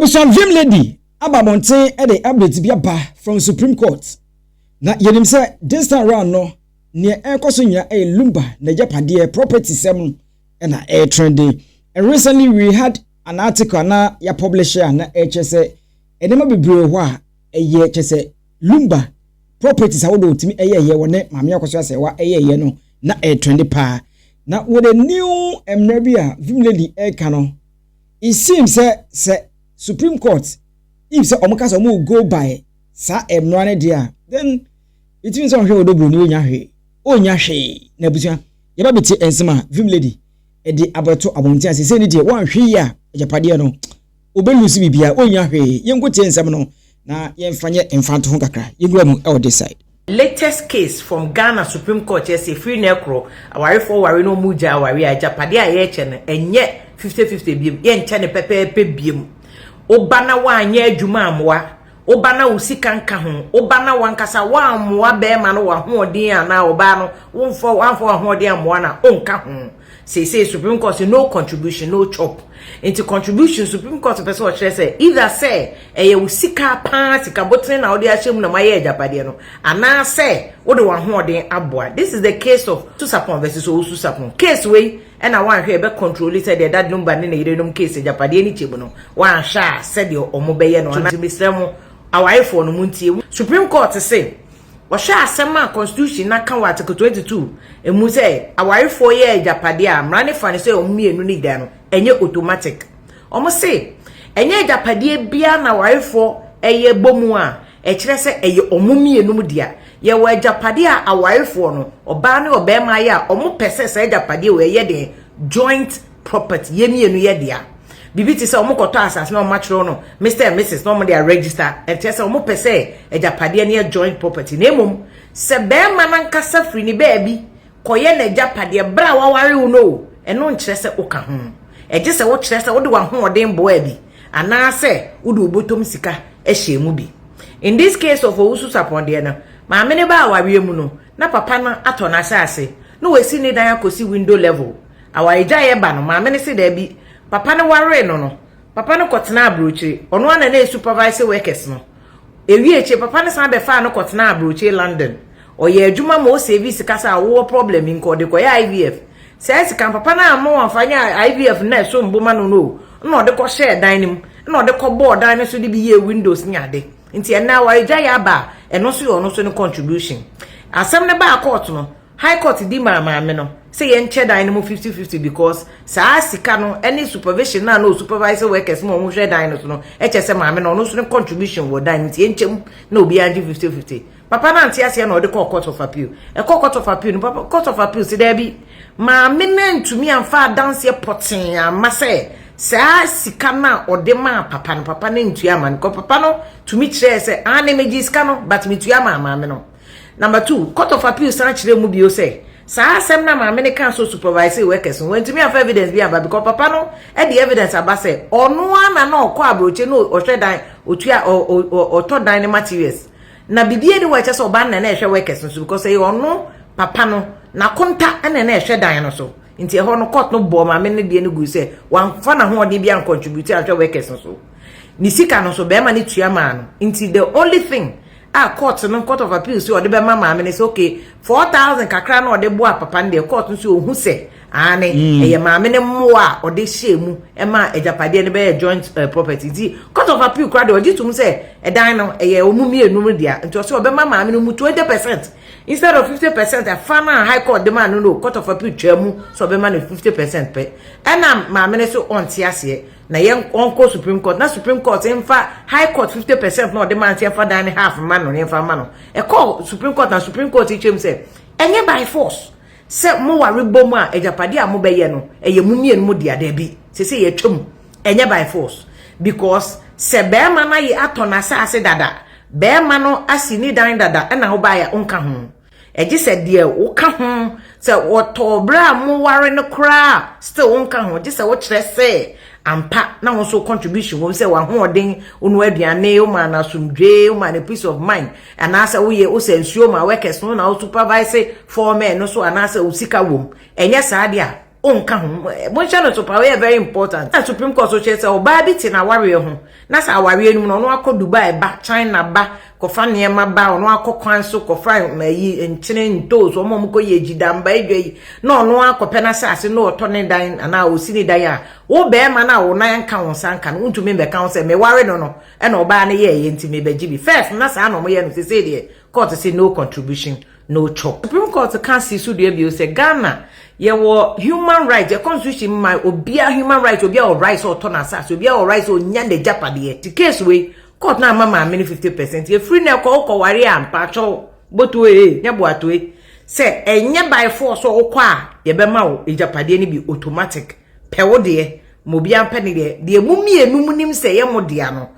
Some VIM lady ababonten e dey update bi aba from Supreme Court. Na yenim say this time round no ne enkoso nya Lumba na japade property sem na trending. And recently we had an article na ya publisher na say enema bebre ho a eye say Lumba properties how do timi eye wone Maame Akosua say wa eye no na trend pa. Na with a new emrebia VIM lady no it seems say Supreme Court, if say omukasa omu go by sa emrane dia, then it means on ODO BRONII onya hwe na busua ye ba beti ensema VIM lady e di abato abontia se ni dia wan hwe ya ejapade no obelusi bibia onya hwe yenkotie ensem no na yemfanye emfanto ho kakra yegura mu e this side. Latest case from Ghana Supreme Court say free nekro aware for ware no muja aware ejapade a ye che no enye 50-50 biem ye nche ne pepepe biem. Obana wa anya adwuma amwa obana usika nka ho obana wankasa wa amwa be ma no wa hoodin ana oba no wonfo hoodin amwa na onka ho say Supreme Court say no contribution no chop into contribution Supreme Court person o say either say eye usika pa sika botin na odi ahyem na maye ajapade no ana say wo de wa hoodin aboa. This is the case of Tusapon versus Osusapon case wey and I want to be control said that Lumba ni yerenom case japade ni chebu no wan sha said your omobeye no na misremo our iPhone muntie Supreme Court say wa sha asema constitution na kan article 22 emu say our iPhone ye japade a mrane fane say omienu ni da no enye automatic omo say enye japade bia na our iPhone eye bomu a e kire say eye omomienu mu dia ye wa japade a awarefo no oba ne obema ya omo pese se japade we ye de joint property ye mienu ye dia bibiti se omo koto asas na omachro no Mr and Mrs no mo dey register e tese omo pese japade ne joint property na emom se be man nkasa free ni baabi koye na japade bra waware wo no eno nkire se oka ho e je se wo kire se wo de wa ho odin boa bi ana se wo de obotom sika e hyemu bi. In this case of Osusapon de na Maame ne ba aware mu no na papa na ato na asase no we si ne dan akosi window level awaija ye ba no maame ne se da bi papa ne ware no papa no kotena abrochi ono ana na supervise workers no ewi eche papa ne san be fa no kotena abrochi London oye adwuma mo service kasa wo problem nko de ko ya IVF say kan papa na amo afanya IVF na so mboma no de ko share dan nim no de ko board dan so de bi ye windows nyade nti na awaija ya ba eno so yo no so no contribution asem ne ba court no high court di maame no say ye nche dan no 50-50 because sa sika no any supervision na no supervisor workers mo mo hwe dan no so no eche se maame no so no contribution wo dan nti ye nchem na obi andi 50-50 papa na anti ase na o de court of appeal e court of appeal no papa court of appeal say there bi maame na ntumi amfa dance potin amase sa sika na odema papa no papa na ntua man ko papa no tumi kire se ane meji sika no but mitua maame no. Number 2 court of appeal san kire mu bio say sa asem na maame ne kan so supervise workers when tumi have evidence bi aba because papa no e the evidence aba say ono ana na okọ abroche no ohwe dan otua oto dan ne materials na bibie de wa che so ba na na ehwe workers so because say ono papa no na konta na na ehwe dan no so nti ho no court no bo maame ne de ne gu say wan fa na ho de bia contribute ahwe workers so ni sika no so be ma ne tua ma no nti the only thing court of appeal so de be ma maame ne say okay 4,000 kakra na de boa papa ne court so ohu say ane eye maame ne moa o de hyemu e ma ejapade ne be joint property nti court of appeal kra de o ditum say e dan no eye omumi enum dia nti o so be ma maame no mu 20% instead of 50% a fana high court de man no court of appeal twemu so be man 50% pe ena maame ne so onti ase na yen onko Supreme Court na Supreme Court emfa high court 50% no de man ti emfa dan half man no emfa man no e call Supreme Court na Supreme Court twem say enye by force se mo ware bomu a ejapade a mo beye no eye mumie no mo dia da bi se ye twem enye by force because se be man na ye atona ase dada be man no asini dan dada na ho ba ya onka ho eji se de wo ka ho se woto bra mo ware no kra still onka ho ji se wo kire se ampa na wo so contribution wo se wa ho odin onu aduane o ma na sumdwe o ma na peace of mind anasa wo ye o se nsuo ma workers no na o supervise for men no so anasa o sika wom enye sa de a onka ho mo channel to power very important na Supreme Court so che say oba bi ti na ware ho na sa ware enu no akọ Dubai ba China ba kofa ne ma ba ono akọ so kofa mayi nchene ntos o mo ko ye jidamba edwe na ono akọpe na sase na oto ne dan na osini dan a wo be ma na wo na nka won sanka no ntumi be ka say me ware no e na oba ne ye nti me be gibi first na sa no mo ye no say de court say no contribution no chop. Supreme Court can see so dey bi say Ghana ye wo human rights the constitution my obia human rights obia or rights or turn asas obia or rights o nya de japade the case we court na mama many 50% ye free na ko ware ampa cho botu nya boato say enye by force o kwa ye be ma o japade ni bi automatic pe wo de mo bia mpa ni de mumienu munim say ye mo de ano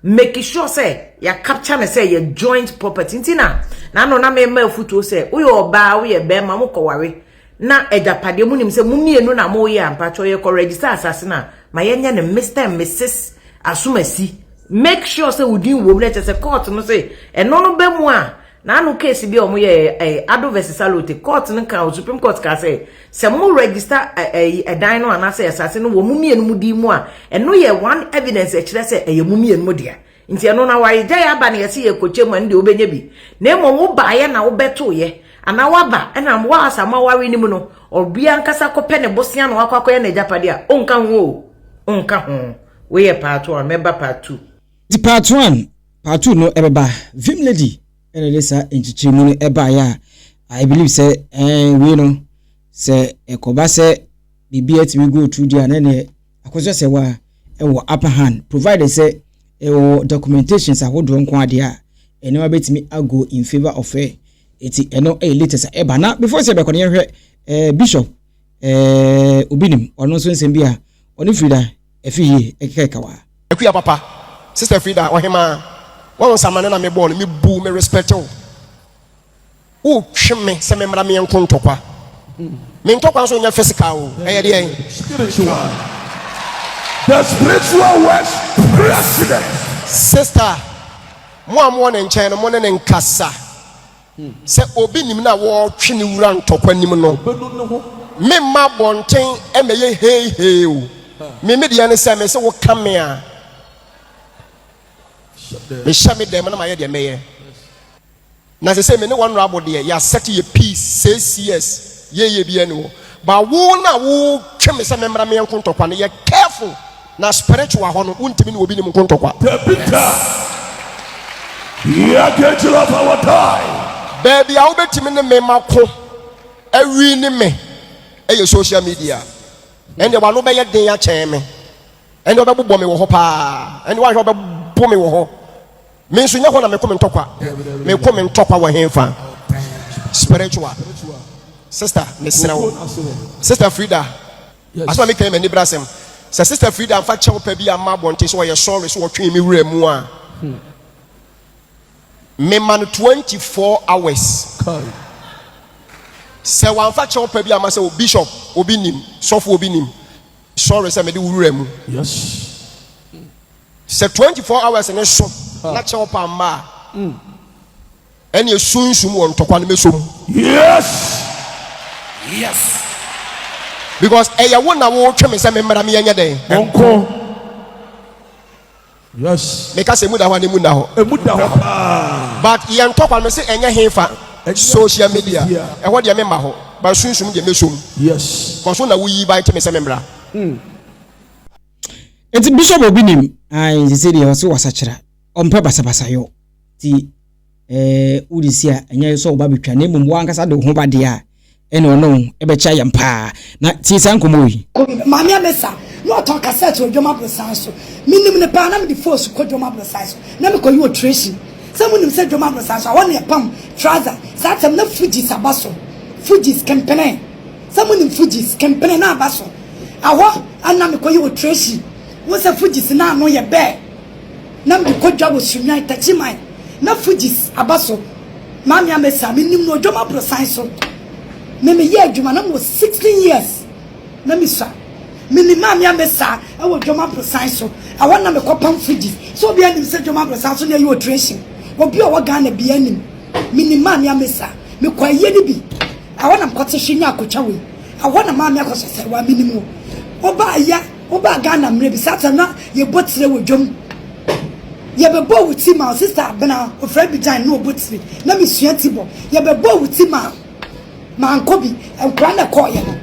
make sure say ya capture me say ye joint property ntina na no na me ma futu say wo ye oba wo ye be ma mo ko ware na ejapade mu nim se mumienu na mo ye ampacho ye ko register asase na ma ye nya ne Mr and Mrs Asumasi make sure say udin wo let say court no say eno no be mu a na anu case bi o mo ye ado versus salote court no kan Supreme Court ka say se mo register dan no ana say asase no wo mumienu mu di mu a eno ye one evidence e kire say ye mumienu mu dia nti eno na wai ja ya ba na ye se ye koche mu ndi obenya bi na mo wo ba ye na wo beto ye ana waba ena mwa asama wari ni mu no obia nkasa kope ne bosia no akwakoye na japade a onka ho we ye part 1 member part 2 the part 1 no ebeba vim lady ene lesa enchichi mu no eba ya I believe say we no say ekoba say bibia ti we go through there na ne akoso say wa ewo upper hand provided say ewo documentations ahodo nko ade a ene wa betimi ago in favor of her eti eno latest eba na before say be kono hwe bishop obinim ono so nsem bia oni frida efiye ekekawa akuya papa sister frida ohema won samane na me born me bu me respect o tweme se me mra me enkontokwa me ntokwa so nya physical o eye de spiritual the spiritual works president sister mo na nchen no mo ne nkasa se obi nim na wo twene wura ntokwa nim no me ma bonten emeye hey o me media ne se me se wo kame a me shame dem na ma ye de meye na se me ne one rabo de ya set ye peace 6 years ye bia ne wo ba wo na wo tweme se me mra me nkontokwa ne ye careful na spiritual ho no untimi ne obi nim nkontokwa ya get you of our time baby I will bet me ne me mako awi ni me e social media and the one no be ye den ya chen me and the be bo me wo ho pa and one be bo me wo ho me nso nya ho na me kom ntokwa wo hemfa spiritual sister me sinawo sister Frida asma me kan me ni brasem sister Frida am fa chewo pa bi am abonte so ye sorry so wo twen me wura mu a me man 24 hours se wan fa chewo pa bi am say bishop obi nim sofo obi nim sorry say me di wura mu yes se 24 hours ne so na chewo pa ma ene sunsun won tokwa ne mesom yes because eya wona wo tweme say me mara me nya den onko yes me ka se mu da ho ne mu na ho but ye ntokwa me say enye hefa social media e ho de me ma ho ba sunsun de mesom yes koso na wo yi ba tweme say me mara enti bishop obinim ai se de so wasachira ompa basabasa yo ti udisia enye so oba betwa na mum wankasa de ho bade a ene ono ebe cha yampa na ti san komoyi Maame Akosua no to cassette odwoma brosan so minim ne pa na me di force ko odwoma brosan so na me ko yi operation samunim se odwoma brosan so awon ne pam trouser satam na Fuji sabaso Fuji's campaign samunim Fuji's campaign na abaso aho ana me ko yi operation wo se Fuji's na no ye be na me ko dwa wo sunwa itachiman na Fuji's abaso Maame Akosua minim no odwoma brosan so me ye adwuma na mo 16 years na me sa mini Maame Akosua e wo dwoma brosan so awon na me kopam Fuji so obi anim se dwoma brosan so na ye operation obi o wa Ghana bi anim mini Maame Akosua me kwa ye ni bi awon na mkote hwenya akocha we want Maame Akosua serwa minimum oba Ghana mre bi satana ye botire wodwom ye bebo wuti ma sister bena ofra bi jan no botire na mesua tibo ye bebo wuti ma ankobi enkra na ko ye no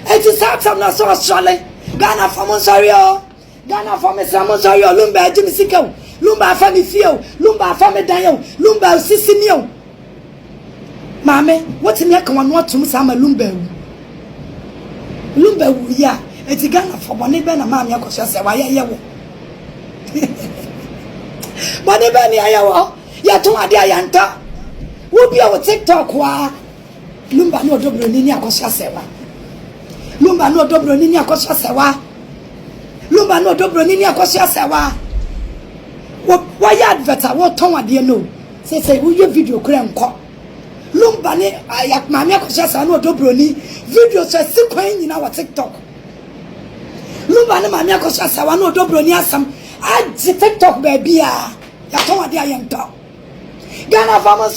enti satana so sole Ghana from sorry o Ghana from sorry o Lumba ejimi sika o Lumba afa mi fie o Lumba afa me dan o Lumba sisi ni o Maame what me aka wano atum sa ma Lumba wu ya eti Ghana for bone be na Maame Akosua se wa ye wo bone be ni ayawo ya to ade ayanta wo bia wo TikTok wa Lumba no ODO BRONII ni Akosua se wa Lumba no ODO BRONII ni Akosua se wa Lumba no ODO BRONII ni Akosua se wa wa ya adverta wo ton ade no say wo ye video kura nko Lumba ni ayak Maame Akosua se no ODO BRONII video so sikwan nyina wa TikTok Lumba ni Maame Akosua se no ODO BRONII asam aji TikTok baby ya ton ade ayento Ghana famo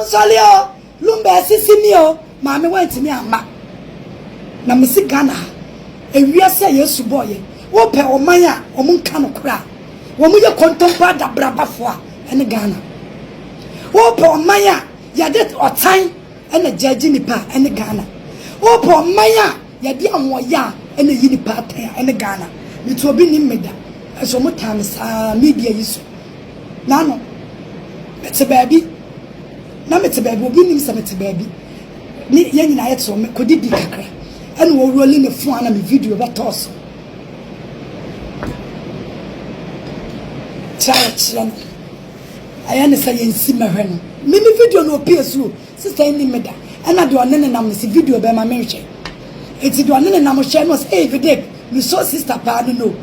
solio Lumba sisi mi o Maame wantimi ama na misi Ghana ewiase Yesu boye wo pe oman a omunka no kura wo mu ye kontompa da brabafo a ene Ghana wo pe oman a ya de otan ene judge nipa ene Ghana wo pe oman a ya de anwoya ene yi nipa atan ene Ghana mitu obi ni meda eso mo tam sa media yiso na no mete baby obi nim se mete baby ni ye nyina ye to me kodidi kakra ene wo rolling the phone na me video ba toss challenge ayane say yensi mahwe no me video no PS sister ni meda ena de onene nam se video be ma menhwe eti de onene nam hwe no say everyday me so sister pa no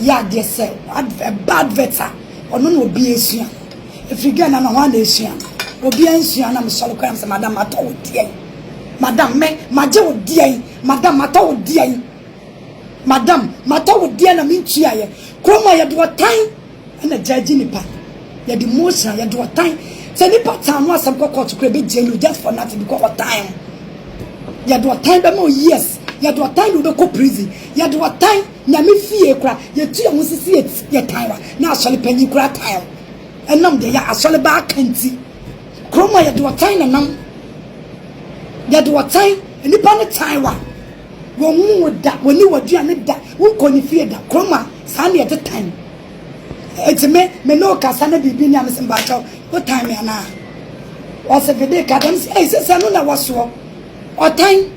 ya de say bad vetter ono no obi esua efriga na ho na esua obi ansua na me solo kwam se madam atawo die madam me maje wo die madam atawo die madam matawo die na me ntua ye kroma ye de otan na judge nipa ya the motion ya do time say nipa tan no asem kokko to be jail just for nothing because of time ya do time be mo yes ya do time do be ko prison ya do time na me fie kra ya tu ya musisi ya time wa na asole panyi kra time enam de ya asole ba kanti kroma ya do time na nam ya do time nipa ne time wa wo mu da woni wadua ne da wo ko ni fie da kroma sa na ya de time it's me no kasana bibi ni amse mbacho o time ana o se vede kadam say se no na waso o time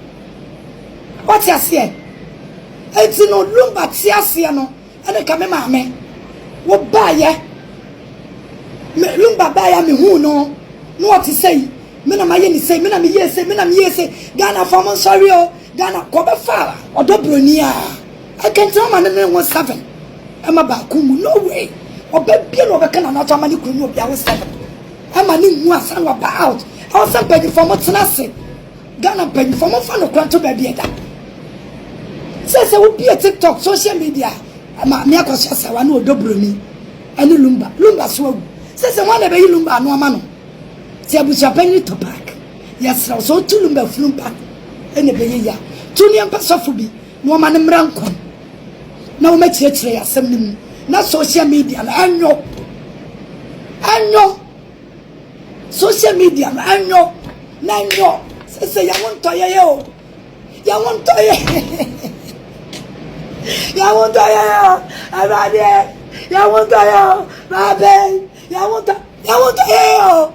what you say it's no Lumba ti ase no ene ka me maame wo ba ye me Lumba ba ya me hu no what you say me na maye ni say me na me ye say Ghana from sorry o Ghana ko be fara ODO BRONII I can tell man na 17 am ba ku mu no way obebie no beka na na to mani kunu obi awo 7 ama ni hu asan wa ba out awo san pedi for mo tenase Ghana pedi for mo fa no kwanto ba bi eda se wo bi TikTok social media Maame Akosua serwa na ODO BRONII ani Lumba so agu se wan na be yi Lumba no ama no ti ABUSUAPANIN Tupac yes so tu Lumba flumpa ene be yi ya tu ni ampa sofo bi no ma ne mranko na wo ma chire asem ni mu na social media na anyo social media na anyo se ya wonto ye o ya wonto ye abade ya wonto ye babe ya wonto ye o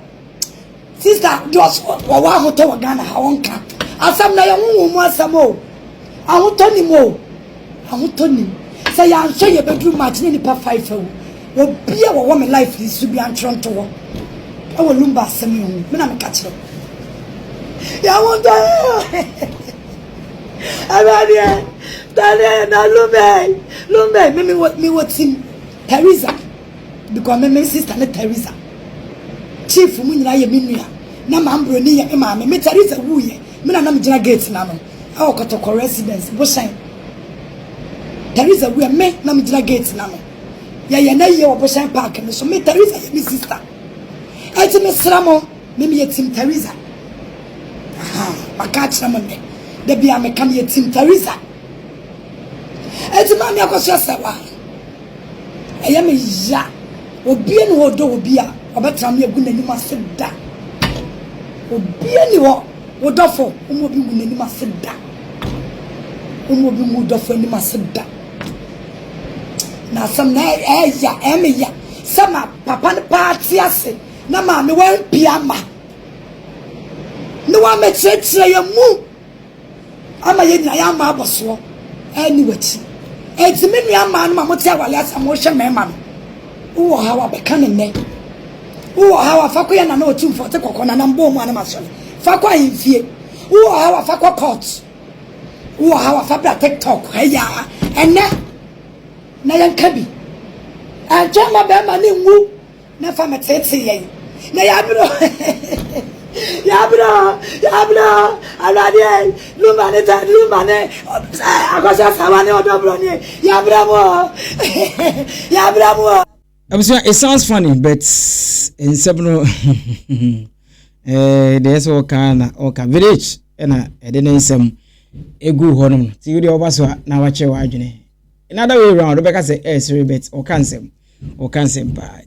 sister just wa hoto wa Ghana ha wonka asam na ya wonwo mu asam o ahoto ni say ya so ye bedroom match ni pa 5 obi a wo me life this to be antronto wo e wo Lumba asem yo me na me ka kire ya won do abade tale na Lumba me what him Teresa because me sister na Teresa chief mu nyina ye menua na Maame BRONII ye Maame me Teresa wu ye me na me gina gate na no a okotoko residence bo shine Teresa we me na me gina gate na no ya na ye wo bo shine park no so me Teresa ye me sister eti me sramo me ye team Teresa aha maka chama me de bia me kam ye Tim Teresa eti Maame Akosua serwa eye me ya obi eni wo do obi a obetra me egu n'anim ase da obi eni wo wodofo omo bi gu n'anim ase da omo bi mu dofo n'anim ase da na sam na ya eme ya sama papa ne party ase na maame wan piama no wa me tretre ya mu ama ye na ya ma aboso ani wati enti me nua ma no ma mote awale asam wo hwe mema no wo hawa beka ne ne wo hawa fako ya na na otumfo te kokona na mbo mu ana masole fako ahimfie wo hawa fako court wo hawa fa bra TikTok heya ene na yankabi anjama be ma ne nwu na fa metete ye na ya bro ya bro alade Lumba ne Akosua serwa ne ODO BRONII ya bro It sounds funny, but in several there's all kind of village and I didn't some a good honor. See you the Obaswa now watch your agony. Another way around, Rebecca say, sorry, bet or cancel, but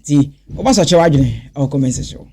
the Obaswa agony or commence show.